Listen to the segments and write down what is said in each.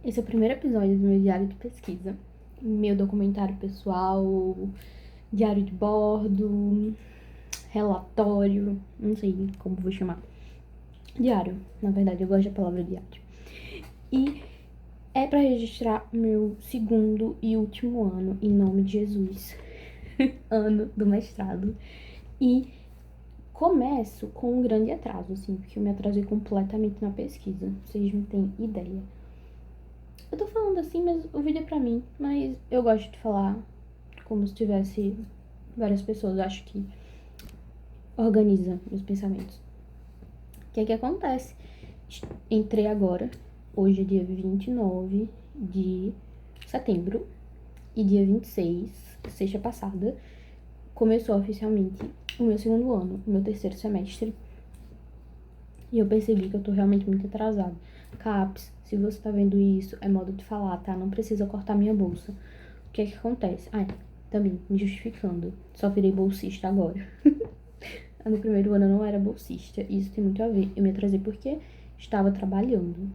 Esse é o primeiro episódio do meu diário de pesquisa. Meu documentário pessoal, diário de bordo, relatório, não sei como vou chamar. Diário, na verdade, eu gosto da palavra diário. E é pra registrar meu segundo e último ano, em nome de Jesus. Ano do mestrado. E começo com um grande atraso, assim, porque eu me atrasei completamente na pesquisa. Vocês não têm ideia. Eu tô falando assim, mas o vídeo é pra mim. Mas eu gosto de falar como se tivesse várias pessoas. Eu acho que organiza meus pensamentos. O que é que acontece? Entrei agora, hoje é dia 29 de setembro. E dia 26, sexta passada, começou oficialmente o meu segundo ano, o meu terceiro semestre. E eu percebi que eu tô realmente muito atrasada. Caps, se você tá vendo isso, é modo de falar, tá? Não precisa cortar minha bolsa. O que é que acontece? Também, me justificando. Só virei bolsista agora. No primeiro ano eu não era bolsista. E isso tem muito a ver. Eu me atrasei porque estava trabalhando.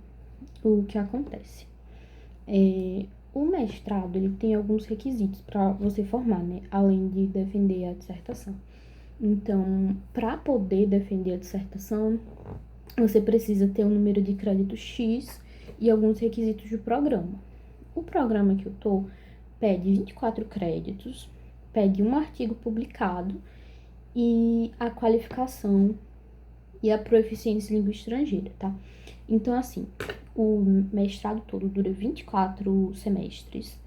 O que acontece? O mestrado, ele tem alguns requisitos para você formar, né? Além de defender a dissertação. Então, para poder defender a dissertação, você precisa ter um número de créditos X e alguns requisitos do programa. O programa que eu tô pede 24 créditos, pede um artigo publicado e a qualificação e a proficiência em língua estrangeira, tá? Então, assim, o mestrado todo dura 24 semestres,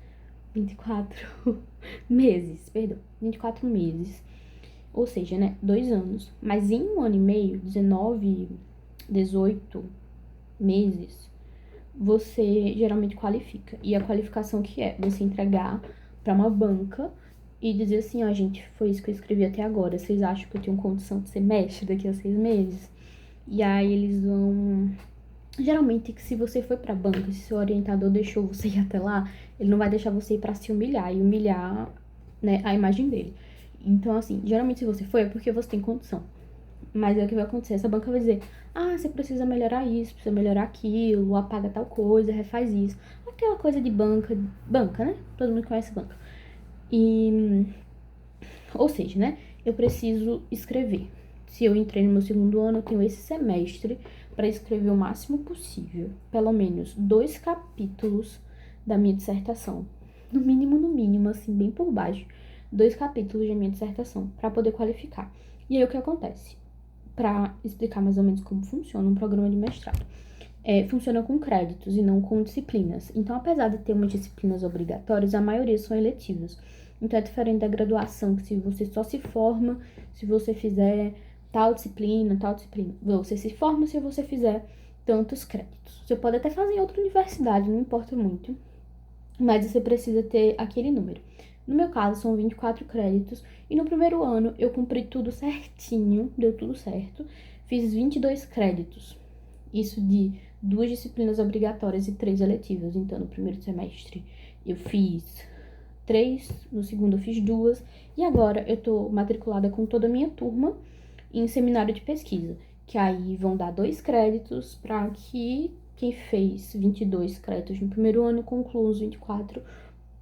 24 meses, perdão, 24 meses, ou seja, né, 2 anos. Mas em um ano e meio, 19, 18 meses, você geralmente qualifica. E a qualificação que é? Você entregar para uma banca e dizer assim, ó, gente, foi isso que eu escrevi até agora. Vocês acham que eu tenho condição de ser mestre daqui a 6 meses? E aí eles vão... Geralmente, se você foi pra banca, se seu orientador deixou você ir até lá, ele não vai deixar você ir pra se humilhar e humilhar, né, a imagem dele. Então, assim, geralmente se você foi é porque você tem condição. Mas é o que vai acontecer, essa banca vai dizer, você precisa melhorar isso, precisa melhorar aquilo, apaga tal coisa, refaz isso. Aquela coisa de banca, né? Todo mundo conhece banca. Ou seja, né, eu preciso escrever. Se eu entrei no meu segundo ano, eu tenho esse semestre para escrever o máximo possível, pelo menos 2 capítulos da minha dissertação. No mínimo, assim, bem por baixo, 2 capítulos da minha dissertação para poder qualificar. E aí o que acontece? Para explicar mais ou menos como funciona um programa de mestrado. Funciona com créditos e não com disciplinas. Então, apesar de ter umas disciplinas obrigatórias, a maioria são eletivas. Então, é diferente da graduação, que se você só se forma se você fizer tal disciplina, tal disciplina. Você se forma se você fizer tantos créditos. Você pode até fazer em outra universidade, não importa muito, mas você precisa ter aquele número. No meu caso, são 24 créditos, e no primeiro ano eu cumpri tudo certinho, deu tudo certo, fiz 22 créditos. Isso de 2 disciplinas obrigatórias e 3 eletivas. Então, no primeiro semestre eu fiz 3, no segundo eu fiz 2, e agora eu tô matriculada com toda a minha turma em seminário de pesquisa, que aí vão dar 2 créditos para que quem fez 22 créditos no primeiro ano conclua os 24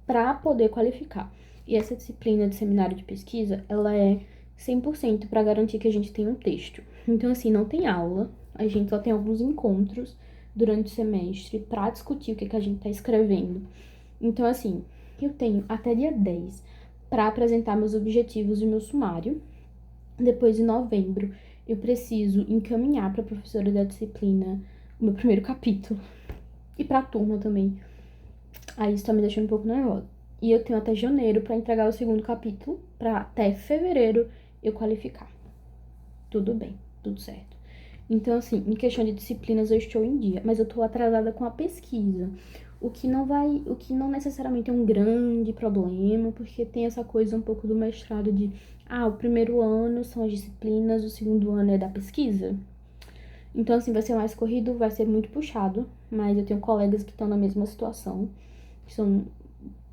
para poder qualificar. E essa disciplina de seminário de pesquisa, ela é 100% para garantir que a gente tenha um texto. Então, assim, não tem aula, a gente só tem alguns encontros durante o semestre para discutir o que a gente está escrevendo. Então, assim, eu tenho até dia 10 para apresentar meus objetivos e meu sumário. Depois, em novembro, eu preciso encaminhar para a professora da disciplina o meu primeiro capítulo. E para a turma também. Aí isso tá me deixando um pouco nervosa. E eu tenho até janeiro para entregar o segundo capítulo, para até fevereiro eu qualificar. Tudo bem, tudo certo. Então, assim, em questão de disciplinas eu estou em dia, mas eu tô atrasada com a pesquisa. O que não necessariamente é um grande problema, porque tem essa coisa um pouco do mestrado de, o primeiro ano são as disciplinas, o segundo ano é da pesquisa. Então, assim, vai ser mais corrido, vai ser muito puxado, mas eu tenho colegas que estão na mesma situação, que são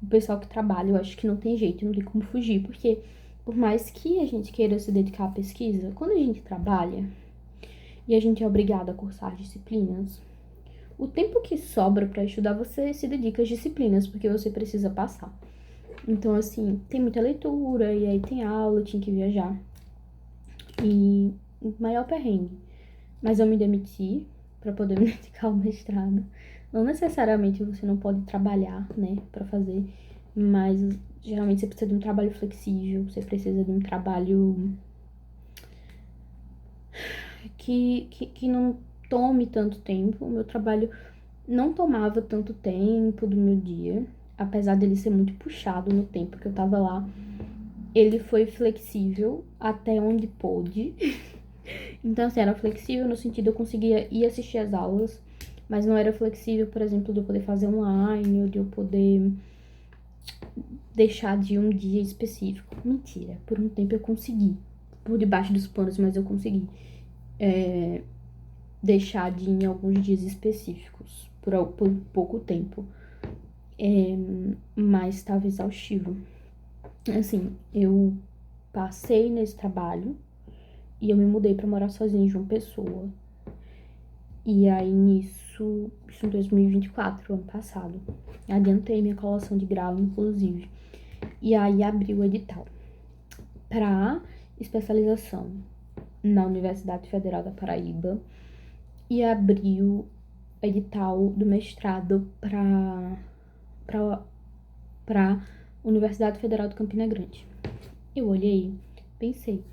o pessoal que trabalha, eu acho que não tem jeito, não tem como fugir, porque por mais que a gente queira se dedicar à pesquisa, quando a gente trabalha e a gente é obrigado a cursar disciplinas, O tempo que sobra pra estudar, você se dedica às disciplinas, porque você precisa passar. Então, assim, tem muita leitura, e aí tem aula, eu tinha que viajar. E maior perrengue. Mas eu me demiti pra poder me dedicar ao mestrado. Não necessariamente você não pode trabalhar, né, pra fazer, mas geralmente você precisa de um trabalho flexível, você precisa de um trabalho que não tome tanto tempo. O meu trabalho não tomava tanto tempo do meu dia, apesar dele ser muito puxado no tempo que eu tava lá. Ele foi flexível até onde pôde. Então, assim, era flexível no sentido eu conseguia ir assistir as aulas, mas não era flexível, por exemplo, de eu poder fazer online ou de eu poder deixar de um dia específico. Mentira, por um tempo eu consegui. Por debaixo dos panos, mas eu consegui. Deixar de ir em alguns dias específicos, por pouco tempo. Mas estava exaustivo. Assim, eu passei nesse trabalho e eu me mudei pra morar sozinha em João Pessoa. E aí isso em 2024, ano passado. Adiantei minha colação de grau, inclusive. E aí abriu o edital pra especialização na Universidade Federal da Paraíba e abriu edital do mestrado pra Universidade Federal de Campina Grande. Eu olhei, pensei,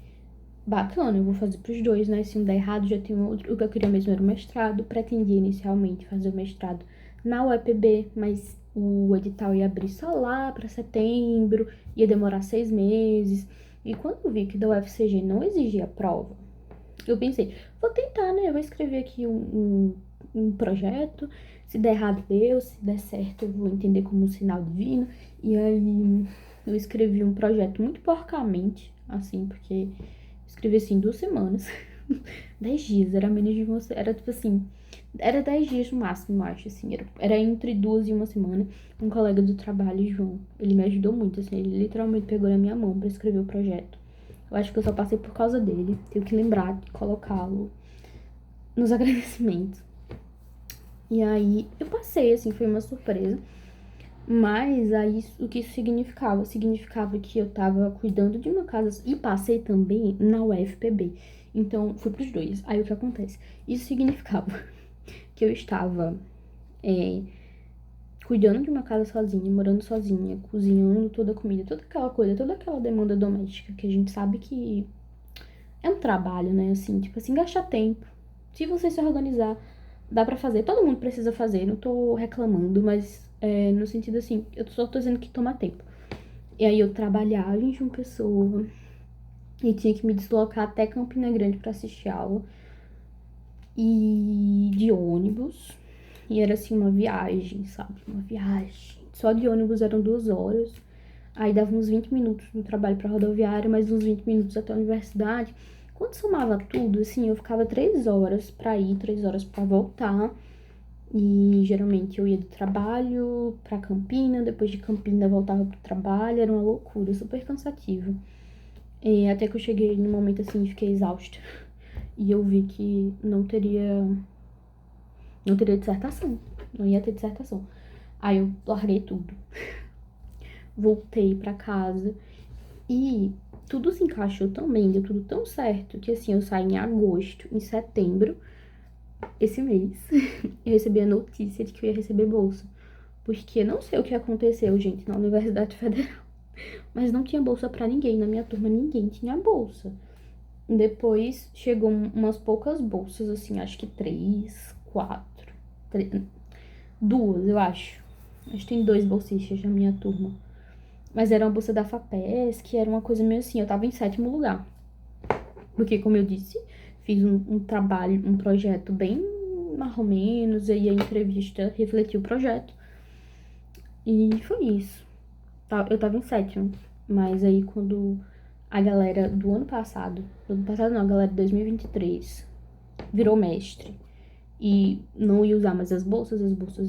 bacana, eu vou fazer pros dois, né? Se um der errado, já tem outro. O que eu queria mesmo era o mestrado. Pretendia inicialmente fazer o mestrado na UEPB, mas o edital ia abrir só lá pra setembro, ia demorar 6 meses. E quando eu vi que da UFCG não exigia prova, eu pensei, vou tentar, né? Eu vou escrever aqui um projeto. Se der errado, deu. Se der certo, eu vou entender como um sinal divino. E aí eu escrevi um projeto muito porcamente, assim, porque escrevi assim 2 semanas. 10 dias, era menos de uma. Era tipo assim. Era 10 dias no máximo, eu acho, assim. Era entre 2 e uma semana. Um colega do trabalho, João, ele me ajudou muito, assim. Ele literalmente pegou na minha mão pra escrever o projeto. Eu acho que eu só passei por causa dele. Tenho que lembrar de colocá-lo nos agradecimentos. E aí eu passei, assim, foi uma surpresa. Mas aí o que isso significava? Significava que eu tava cuidando de uma casa e passei também na UFPB. Então fui pros dois. Aí o que acontece? Isso significava que eu estava cuidando de uma casa sozinha, morando sozinha, cozinhando toda a comida, toda aquela coisa, toda aquela demanda doméstica que a gente sabe que é um trabalho, né? Assim, tipo assim, gasta tempo. Se você se organizar, dá pra fazer. Todo mundo precisa fazer, não tô reclamando, mas no sentido assim, eu só tô dizendo que toma tempo. E aí eu trabalhava em João Pessoa e tinha que me deslocar até Campina Grande pra assistir aula. E de ônibus. E era assim uma viagem, sabe? Uma viagem. Só de ônibus eram 2 horas. Aí dava uns 20 minutos do trabalho pra rodoviária, mais uns 20 minutos até a universidade. Quando somava tudo, assim, eu ficava 3 horas pra ir, 3 horas pra voltar. E geralmente eu ia do trabalho pra Campina, depois de Campina voltava pro trabalho, era uma loucura, super cansativo. E até que eu cheguei no momento assim, fiquei exausta. E eu vi que não teria dissertação, não ia ter dissertação. Aí eu larguei tudo, voltei pra casa e tudo se encaixou tão bem, deu tudo tão certo, que assim, eu saí em agosto, em setembro, esse mês, eu recebi a notícia de que eu ia receber bolsa. Porque não sei o que aconteceu, gente, na Universidade Federal, mas não tinha bolsa pra ninguém, na minha turma ninguém tinha bolsa. Depois chegou umas poucas bolsas, assim, acho que 3, 4, 2, eu acho. Acho que tem 2 bolsistas na minha turma. Mas era uma bolsa da FAPESC, era uma coisa meio assim, eu tava em 7º lugar. Porque, como eu disse, fiz um trabalho, um projeto bem mais ou menos, aí a entrevista refletiu o projeto. E foi isso. Eu tava em 7º, mas aí quando a galera do ano passado não, a galera de 2023 virou mestre e não ia usar mais as bolsas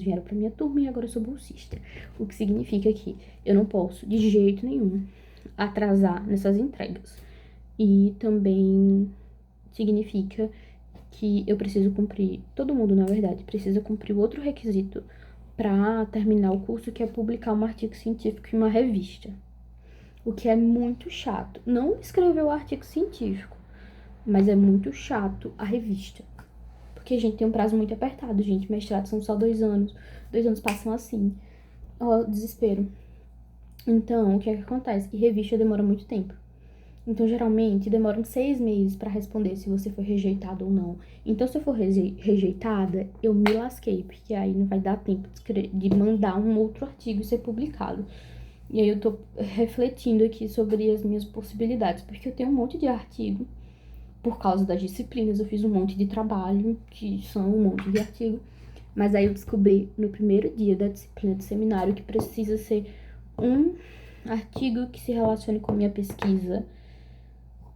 vieram pra minha turma e agora eu sou bolsista. O que significa que eu não posso, de jeito nenhum, atrasar nessas entregas. E também significa que eu preciso cumprir, todo mundo, na verdade, precisa cumprir o outro requisito para terminar o curso, que é publicar um artigo científico em uma revista. O que é muito chato. Não escrever o artigo científico, mas é muito chato a revista. Porque a gente tem um prazo muito apertado, gente. Mestrado são só 2 anos. 2 anos passam assim. Ó, desespero. Então, o que é que acontece? E revista demora muito tempo. Então, geralmente, demora uns 6 meses pra responder se você foi rejeitado ou não. Então, se eu for rejeitada, eu me lasquei, porque aí não vai dar tempo de mandar um outro artigo e ser publicado. E aí eu tô refletindo aqui sobre as minhas possibilidades, porque eu tenho um monte de artigo, por causa das disciplinas, eu fiz um monte de trabalho, que são um monte de artigo, mas aí eu descobri no primeiro dia da disciplina de seminário que precisa ser um artigo que se relacione com a minha pesquisa,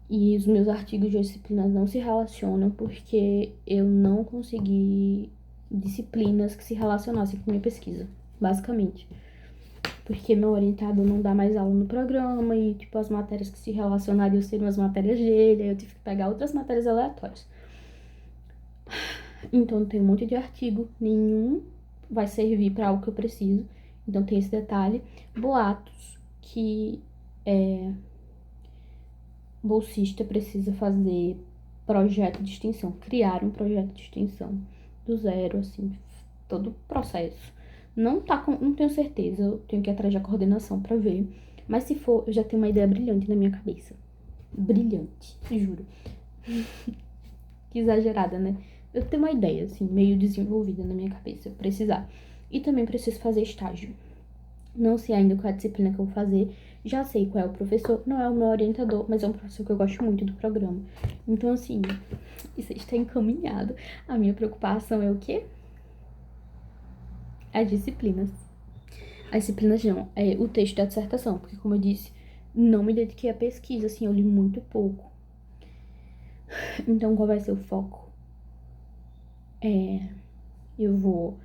e os meus artigos de disciplina não se relacionam porque eu não consegui disciplinas que se relacionassem com a minha pesquisa, basicamente. Porque meu orientador não dá mais aula no programa e, tipo, as matérias que se relacionariam seriam as matérias dele, aí eu tive que pegar outras matérias aleatórias. Então, tem um monte de artigo, nenhum vai servir para algo que eu preciso. Então, tem esse detalhe. Boatos que bolsista precisa fazer projeto de extensão, criar um projeto de extensão do zero, assim, todo o processo. Não tenho certeza, eu tenho que ir atrás da coordenação pra ver. Mas se for, eu já tenho uma ideia brilhante na minha cabeça. Brilhante, juro. Que exagerada, né? Eu tenho uma ideia, assim, meio desenvolvida na minha cabeça, precisar. E também preciso fazer estágio. Não sei ainda qual é a disciplina que eu vou fazer. Já sei qual é o professor. Não é o meu orientador, mas é um professor que eu gosto muito do programa. Então, assim, isso está encaminhado. A minha preocupação é o quê? As disciplinas. As disciplinas não, é o texto da dissertação. Porque, como eu disse, não me dediquei à pesquisa, assim, eu li muito pouco. Então, qual vai ser o foco? Eu vou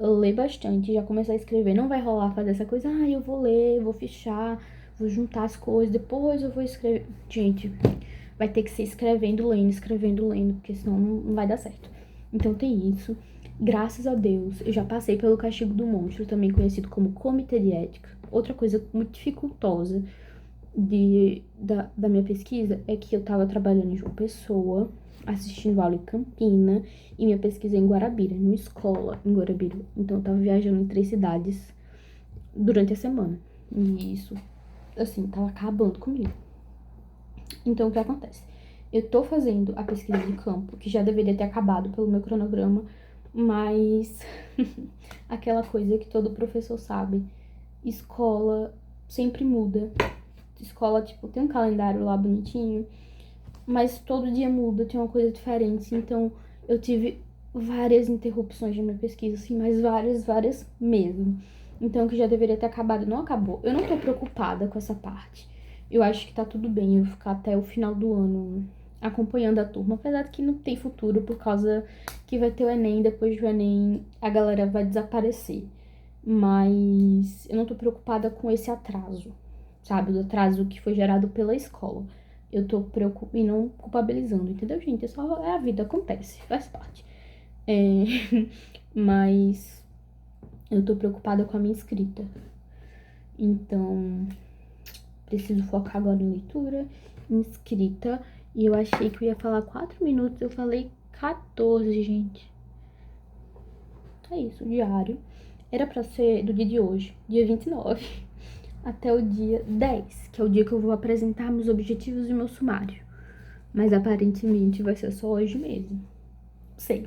ler bastante, já começar a escrever. Não vai rolar fazer essa coisa, eu vou ler, vou fichar, vou juntar as coisas, depois eu vou escrever. Gente, vai ter que ser escrevendo, lendo, porque senão não vai dar certo. Então tem isso. Graças a Deus, eu já passei pelo castigo do monstro, também conhecido como comitê de ética. Outra coisa muito dificultosa da minha pesquisa é que eu tava trabalhando em João Pessoa, assistindo aula em Campina, e minha pesquisa é em Guarabira, numa escola em Guarabira. Então eu tava viajando em 3 cidades durante a semana. E isso, assim, tava acabando comigo. Então o que acontece? Eu tô fazendo a pesquisa de campo, que já deveria ter acabado pelo meu cronograma, mas aquela coisa que todo professor sabe, escola sempre muda. Escola, tipo, tem um calendário lá bonitinho, mas todo dia muda, tem uma coisa diferente. Então, eu tive várias interrupções de minha pesquisa, assim, mas várias mesmo. Então, o que já deveria ter acabado não acabou. Eu não tô preocupada com essa parte. Eu acho que tá tudo bem eu ficar até o final do ano acompanhando a turma, apesar de que não tem futuro por causa que vai ter o Enem, depois do Enem a galera vai desaparecer. Mas eu não tô preocupada com esse atraso, sabe? Do atraso que foi gerado pela escola. Eu tô preocupada e não culpabilizando, entendeu, gente? É a vida, acontece, faz parte. Mas eu tô preocupada com a minha escrita. Então, preciso focar agora em leitura, em escrita. E eu achei que eu ia falar 4 minutos, eu falei 14, gente. É isso, o diário. Era pra ser do dia de hoje, dia 29, até o dia 10, que é o dia que eu vou apresentar meus objetivos e meu sumário. Mas aparentemente vai ser só hoje mesmo. Sei.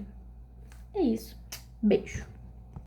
É isso. Beijo.